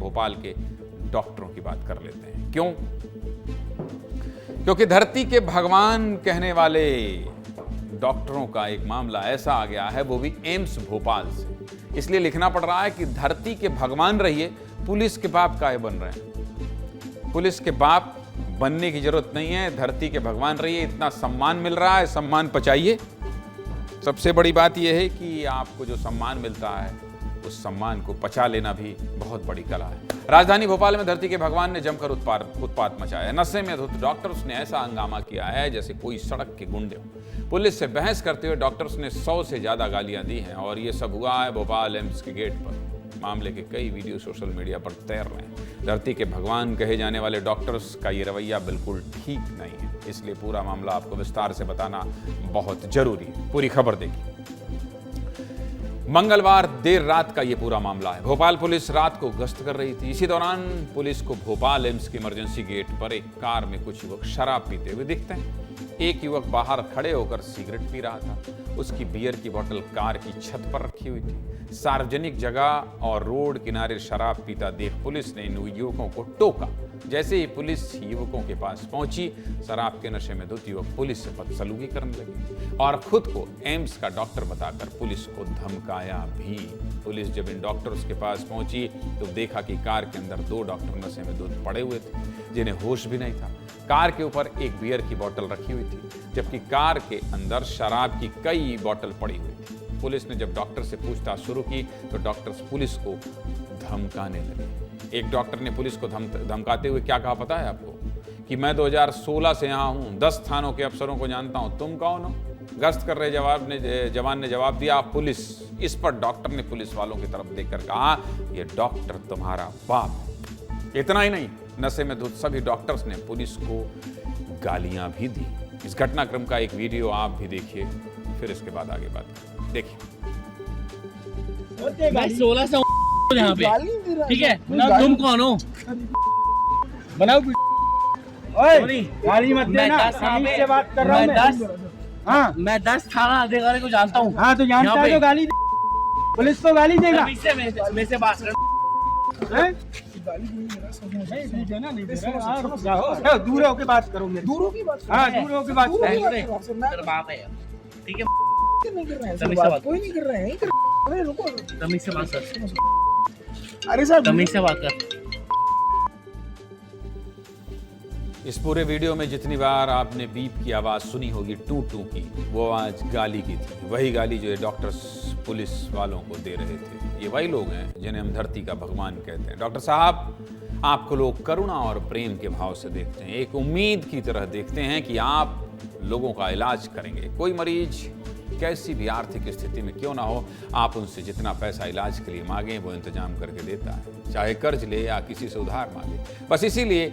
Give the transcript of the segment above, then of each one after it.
भोपाल के डॉक्टरों की बात कर लेते हैं। क्यों? क्योंकि धरती के भगवान कहने वाले डॉक्टरों का एक मामला ऐसा आ गया है, वो भी एम्स भोपाल से। इसलिए लिखना पड़ रहा है कि धरती के भगवान रहिए, पुलिस के बाप काहे बन रहे हैं? पुलिस के बाप बनने की जरूरत नहीं है, धरती के भगवान रहिए। इतना सम्मान मिल रहा है, सम्मान पचाइए। सबसे बड़ी बात यह है कि आपको जो सम्मान मिलता है उस सम्मान को पचा लेना भी बहुत बड़ी कला है। राजधानी भोपाल में धरती के भगवान ने जमकर उत्पात मचाया है। नशे में धुत डॉक्टर्स ने ऐसा हंगामा किया है जैसे कोई सड़क के गुंडे हो। पुलिस से बहस करते हुए डॉक्टर्स ने 100 से ज्यादा गालियां दी हैं और ये सब हुआ है भोपाल एम्स के गेट पर। मामले के कई वीडियो सोशल मीडिया पर तैर रहे हैं। धरती के भगवान कहे जाने वाले डॉक्टर्स का ये रवैया बिल्कुल ठीक नहीं है, इसलिए पूरा मामला आपको विस्तार से बताना बहुत जरूरी है। पूरी खबर देखिए। मंगलवार देर रात का ये पूरा मामला है। भोपाल पुलिस रात को गश्त कर रही थी। इसी दौरान पुलिस को भोपाल एम्स के इमरजेंसी गेट पर एक कार में कुछ युवक शराब पीते हुए दिखते हैं। एक युवक बाहर खड़े होकर सिगरेट पी रहा था। उसकी बियर की बोतल कार की छत पर रखी हुई थी। सार्वजनिक जगह और रोड किनारे शराब पीता देख पुलिस ने इन युवकों को टोका। जैसे ही पुलिस युवकों के पास पहुंची, शराब के नशे में धुत युवक पुलिस से बदसलूकी करने लगे और खुद को एम्स का डॉक्टर बताकर पुलिस को धमकाया भी। पुलिस जब इन डॉक्टर्स के पास पहुंची तो देखा कि कार के अंदर 2 डॉक्टर नशे में धुत पड़े हुए थे, जिन्हें होश भी नहीं था। कार के ऊपर एक बियर की बोतल रखी हुई थी, जबकि कार के अंदर शराब की कई बोतल पड़ी हुई थी। पुलिस ने जब डॉक्टर से पूछताछ शुरू की तो डॉक्टर्स पुलिस को धमकाने लगे। एक डॉक्टर ने पुलिस को धमकाते हुए क्या कहा पता है आपको? कि मैं 2016 से यहाँ हूँ, 10 थानों के अफसरों को जानता हूँ, तुम कौन हो? गश्त कर रहे जवान ने जवाब दिया, आप पुलिस। इस पर डॉक्टर ने पुलिस वालों की तरफ देखकर कहा, ये डॉक्टर तुम्हारा बाप। इतना ही नहीं, नशे में धुत सभी डॉक्टर्स ने पुलिस को गालियां भी दी। इस घटनाक्रम का एक वीडियो आप भी देखिए, फिर इसके बाद आगे बात देखिए। मैं 16 से यहाँ पे, ठीक है ना? तुम कौन हो? बनाओ गाली मत देना, सही से बात कर रहा हूँ मैं। मैं 10 थाना अधिकारी को जानता हूँ। हाँ तो जानता है तो गाली पुलिस को गाली देगा। मेरे से बात कर। दूर होके बात करो। दूर होके बात। हाँ दूर होके बात करो। ठीक है, कोई नहीं कर रहे हैं। तमीज से बात कर। अरे सर तमीज से बात कर। इस पूरे वीडियो में जितनी बार आपने बीप की आवाज सुनी होगी, टू टू की, वो आवाज गाली की थी। वही गाली जो ये डॉक्टर्स पुलिस वालों को दे रहे थे। ये वही लोग हैं जिन्हें हम धरती का भगवान कहते हैं। डॉक्टर साहब, आपको लोग करुणा और प्रेम के भाव से देखते हैं, एक उम्मीद की तरह देखते हैं कि आप लोगों का इलाज करेंगे। कोई मरीज कैसी भी आर्थिक स्थिति में क्यों ना हो, आप उनसे जितना पैसा इलाज के लिए मांगें वो इंतजाम करके देता है, चाहे कर्ज ले या किसी से उधार मांगे, बस इसीलिए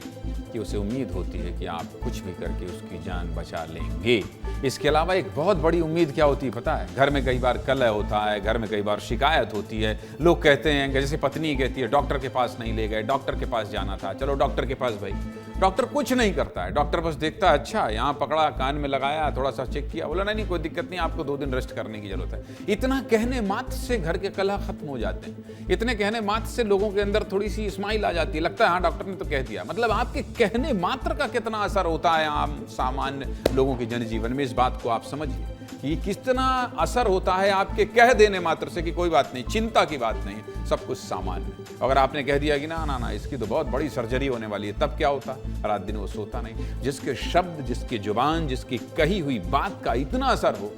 कि उसे उम्मीद होती है कि आप कुछ भी करके उसकी जान बचा लेंगे। इसके अलावा एक बहुत बड़ी उम्मीद क्या होती है पता है? घर में कई बार कलह होता है, घर में कई बार शिकायत होती है। लोग कहते हैं, जैसे पत्नी कहती है, डॉक्टर के पास नहीं ले गए, डॉक्टर के पास जाना था, चलो डॉक्टर के पास भाई। डॉक्टर कुछ नहीं करता है, डॉक्टर बस देखता है, अच्छा यहाँ पकड़ा, कान में लगाया, थोड़ा सा चेक किया, बोला नहीं कोई दिक्कत नहीं, आपको 2 दिन रेस्ट करने की जरूरत है। इतना कहने मात्र से घर के कलह खत्म हो जाते हैं। इतने कहने मात्र से लोगों के अंदर थोड़ी सी स्माइल आ जाती है, लगता है हाँ डॉक्टर ने तो कह दिया। मतलब आपके कहने मात्र का कितना असर होता है आम सामान्य लोगों के जनजीवन में, इस बात को आप समझिए कि कितना असर होता है आपके कह देने मात्र से कि कोई बात नहीं, चिंता की बात नहीं, सब कुछ सामान्य। अगर आपने कह दिया कि ना ना ना इसकी तो बहुत बड़ी सर्जरी होने वाली है, तब क्या होता? रात दिन वो सोता नहीं। जिसके शब्द, जिसकी जुबान, जिसकी कही हुई बात का इतना असर हो,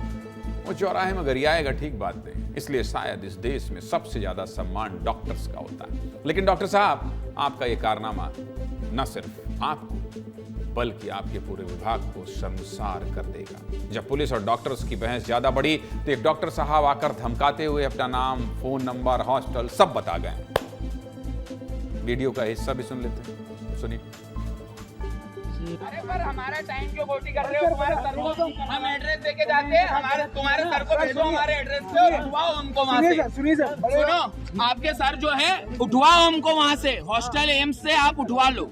वो चौराहे में गरियाएगा, ठीक बात नहीं। इसलिए शायद इस देश में सबसे ज्यादा सम्मान डॉक्टर्स का होता है। लेकिन डॉक्टर साहब, आपका ये कारनामा न सिर्फ आपको बल्कि आपके पूरे विभाग को शर्मसार कर देगा। जब पुलिस और डॉक्टर्स की बहस ज्यादा बढ़ी तो एक डॉक्टर साहब आकर धमकाते हुए अपना नाम, फोन नंबर, हॉस्टल सब बता गए। वीडियो का हिस्सा भी सुन लेते हैं, सुनिए। अरे पर हमारा टाइम क्यों गोटी कर रहे हो? तुम्हारे सर को तो हम एड्रेस देके जाते हैं, तुम्हारे सर को भेजो हमारे एड्रेस पे और उठवाओ हमको वहाँ से। सुनो, आपके सर जो है उठवाओ हमको वहाँ से, हॉस्टल एम्स से आप उठवा लो,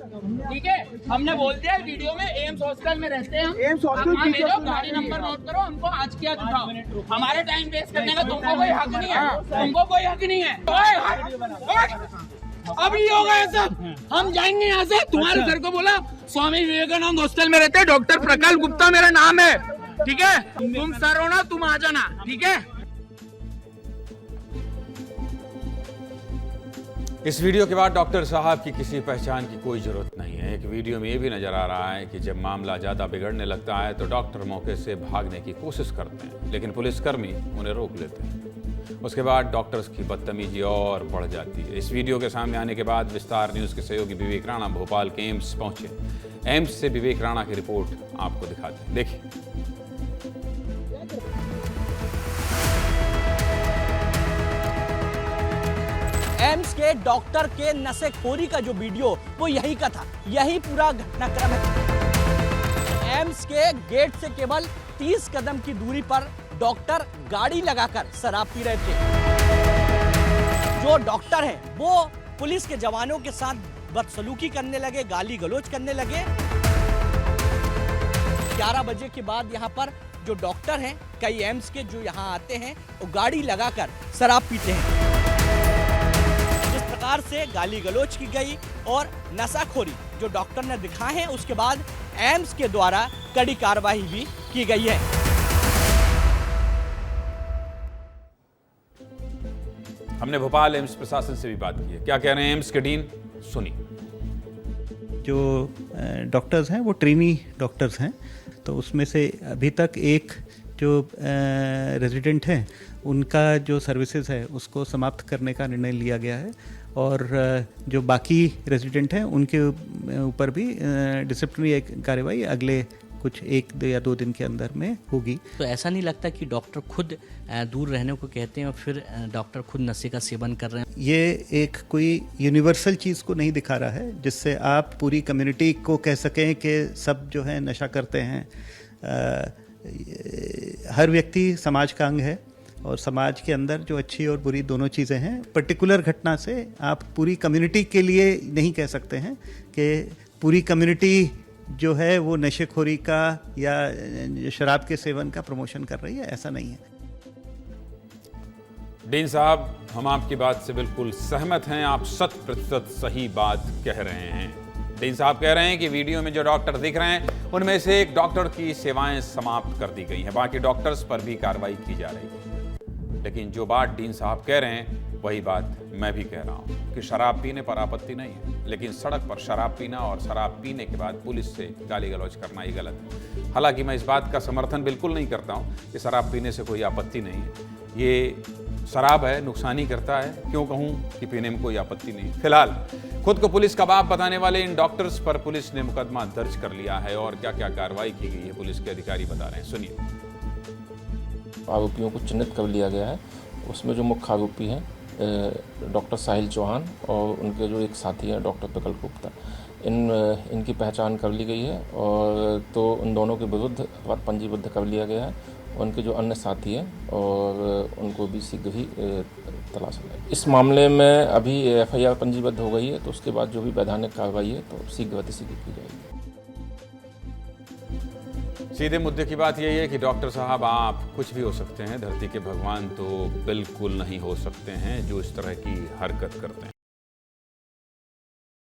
ठीक है? हमने बोल दिया वीडियो में, एम्स हॉस्टल में रहते हैं हम। एम्स हॉस्टल भेजो, गाड़ी नंबर नोट करो, हमको आज की आज उठाओ। हमारे टाइम वेस्ट करने का तुमको कोई हक नहीं है, तुमको कोई हक नहीं है। अभी होगा ये सब। हम जाएंगे यहाँ से। तुम्हारे सर को बोला स्वामी विवेकानंद हॉस्टल में रहते, डॉक्टर प्रकाश गुप्ता मेरा नाम है, ठीक है। तुम सर हो ना, तुम आ जाना, ठीक है। इस वीडियो के बाद डॉक्टर साहब की किसी पहचान की कोई ज़रूरत नहीं है। एक वीडियो में ये भी नज़र आ रहा है कि जब मामला ज़्यादा बिगड़ने लगता है तो डॉक्टर मौके से भागने की कोशिश करते हैं, लेकिन पुलिसकर्मी उन्हें रोक लेते हैं। उसके बाद डॉक्टर्स की बदतमीजी और बढ़ जाती है। इस वीडियो के सामने आने के बाद विस्तार न्यूज़ के सहयोगी विवेक राणा भोपाल के एम्स पहुंचे। एम्स से विवेक राणा की रिपोर्ट आपको दिखाते हैं, देखिए। एम्स के डॉक्टर के नशेखोरी का जो वीडियो वो यही का था, यही पूरा घटनाक्रम है। एम्स के गेट से केवल 30 कदम की दूरी पर डॉक्टर गाड़ी लगाकर शराब पी रहे थे। जो डॉक्टर हैं वो पुलिस के जवानों के साथ बदसलूकी करने लगे, गाली गलौज करने लगे। 11 बजे के बाद यहाँ पर जो डॉक्टर हैं, कई एम्स के जो यहाँ आते हैं, वो गाड़ी लगाकर शराब पीते हैं। जिस प्रकार से गाली गलौज की गई और नशाखोरी जो डॉक्टर ने दिखाए हैं, उसके बाद एम्स के द्वारा कड़ी कार्रवाई भी की गई है। हमने भोपाल एम्स प्रशासन से भी बात की है। क्या कह रहे हैं एम्स के डीन, सुनिए। जो डॉक्टर्स हैं वो ट्रेनी डॉक्टर्स हैं, तो उसमें से अभी तक एक जो रेजिडेंट हैं उनका जो सर्विसेज है उसको समाप्त करने का निर्णय लिया गया है, और जो बाकी रेजिडेंट हैं उनके ऊपर भी डिसिप्लिनरी कार्रवाई अगले कुछ 1 या 2 दिन के अंदर में होगी। तो ऐसा नहीं लगता कि डॉक्टर खुद दूर रहने को कहते हैं और फिर डॉक्टर खुद नशे का सेवन कर रहे हैं? ये एक कोई यूनिवर्सल चीज़ को नहीं दिखा रहा है जिससे आप पूरी कम्युनिटी को कह सकें कि सब जो है नशा करते हैं। हर व्यक्ति समाज का अंग है, और समाज के अंदर जो अच्छी और बुरी दोनों चीज़ें हैं। पर्टिकुलर घटना से आप पूरी कम्युनिटी के लिए नहीं कह सकते हैं कि पूरी कम्युनिटी जो है वो नशेखोरी का या शराब के सेवन का प्रमोशन कर रही है, ऐसा नहीं है। डीन साहब, हम आपकी बात से बिल्कुल सहमत हैं। आप 100% सही बात कह रहे हैं। डीन साहब कह रहे हैं कि वीडियो में जो डॉक्टर दिख रहे हैं उनमें से एक डॉक्टर की सेवाएं समाप्त कर दी गई हैं, बाकी डॉक्टर्स पर भी कार्रवाई की जा रही है। लेकिन जो बात डीन साहब कह रहे हैं वही बात मैं भी कह रहा हूँ कि शराब पीने पर आपत्ति नहीं है, लेकिन सड़क पर शराब पीना और शराब पीने के बाद पुलिस से गाली गलौज करना ही गलत है। हालांकि मैं इस बात का समर्थन बिल्कुल नहीं करता हूँ कि शराब पीने से कोई आपत्ति नहीं है। ये शराब है, नुकसानी करता है, क्यों कहूँ कि पीने में कोई आपत्ति नहीं। फिलहाल खुद को पुलिस का बाप बताने वाले इन डॉक्टर्स पर पुलिस ने मुकदमा दर्ज कर लिया है, और क्या क्या कार्रवाई की गई है पुलिस के अधिकारी बता रहे हैं, सुनिए। आरोपियों को चिन्हित कर लिया गया है। उसमें जो मुख्य आरोपी हैं डॉक्टर साहिल चौहान और उनके जो एक साथी हैं डॉक्टर प्रकाश गुप्ता, इनकी पहचान कर ली गई है, और तो उन दोनों के विरुद्ध अपराध पंजीबद्ध कर लिया गया है। उनके जो अन्य साथी हैं और उनको भी शीघ्र ही तलाश है। इस मामले में अभी FIR पंजीबद्ध हो गई है, तो उसके बाद जो भी वैधानिक कार्रवाई है तो शीघ्र अतिशीघ्र की जाएगी। सीधे मुद्दे की बात यही है कि डॉक्टर साहब, आप कुछ भी हो सकते हैं, धरती के भगवान तो बिल्कुल नहीं हो सकते हैं जो इस तरह की हरकत करते हैं।